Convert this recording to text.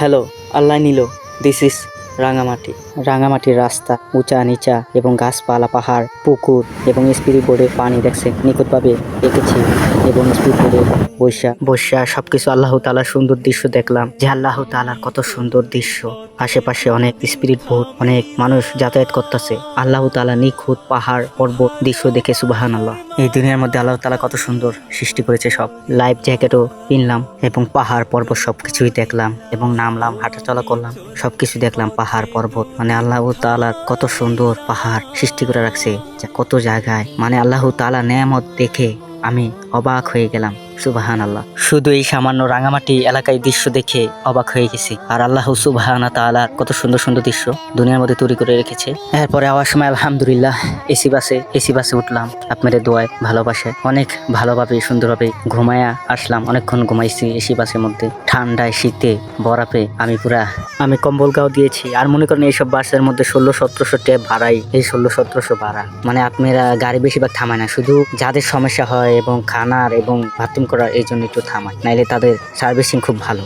Hello, আল্লাহ নিল। This is Rangamati. রাঙামাটির রাস্তা উঁচা নিচা এবং গাছপালা, পাহাড়, পুকুর এবং স্পিড বোর্ডে পানি দেখছে নিখুঁতভাবে এঁকেছি এবং স্পিড বোর্ডে বৈশা বৈশা সবকিছু আল্লাহ তাআলার সুন্দর দৃশ্য দেখলাম, যে আল্লাহ তাআলার কত সুন্দর দৃশ্য। আশেপাশে অনেক স্পিরিট বোট, অনেক মানুষ যাতায়াত করতেছে। আল্লাহ তাআলা নিখুঁত পাহাড় পর্বত দৃশ্য দেখে সুবহানাল্লাহ। এই দুনিয়ার মধ্যে আল্লাহ তাআলা কত সুন্দর সৃষ্টি করেছে সব। লাইফ জ্যাকেটও কিনলাম এবং পাহাড় পর্বত সবকিছুই দেখলাম এবং নামলাম, হাঁটাচলা করলাম, সবকিছু দেখলাম। পাহাড় পর্বত মানে আল্লাহ তাআলার কত সুন্দর পাহাড় সৃষ্টি করে রাখছে, যা কত জায়গায় মানে আল্লাহ তাআলা নেয়ামত দেখে আমি অবাক হয়ে গেলাম। সুবহানাল্লাহ। শুধু এই সামান্য রাঙামাটি এলাকায় দৃশ্য দেখে অবাক হয়ে গেছি। আর আল্লাহ সুবহানাহু তাআলার কত সুন্দর সুন্দর দৃশ্য দুনিয়ার মধ্যে তৈরি করে রেখেছে। এরপরে আওয়ার সময় আলহামদুলিল্লাহ এসি বাসে উঠলাম। আপনাদের দোয়ায় ভালোবাসে অনেক ভালোভাবে সুন্দরভাবে ঘুমায়া আসলাম। অনেকক্ষণ ঘুমাইছি এসি বাসের মধ্যে, ঠান্ডায় শীতে বরফে আমি কম্বল গাও দিয়েছি। আর মনে করেন এইসব বাসের মধ্যে 1600-1700 টাকা ভাড়াই, এই 1600-1700 ভাড়া মানে আপনারা গাড়ি বেশিরভাগ থামায় না, শুধু যাদের সমস্যা হয় এবং খানার এবং বাথরুম করার এই জন্য একটু থামায়, নাইলে তাদের সার্ভিসিং খুব ভালো।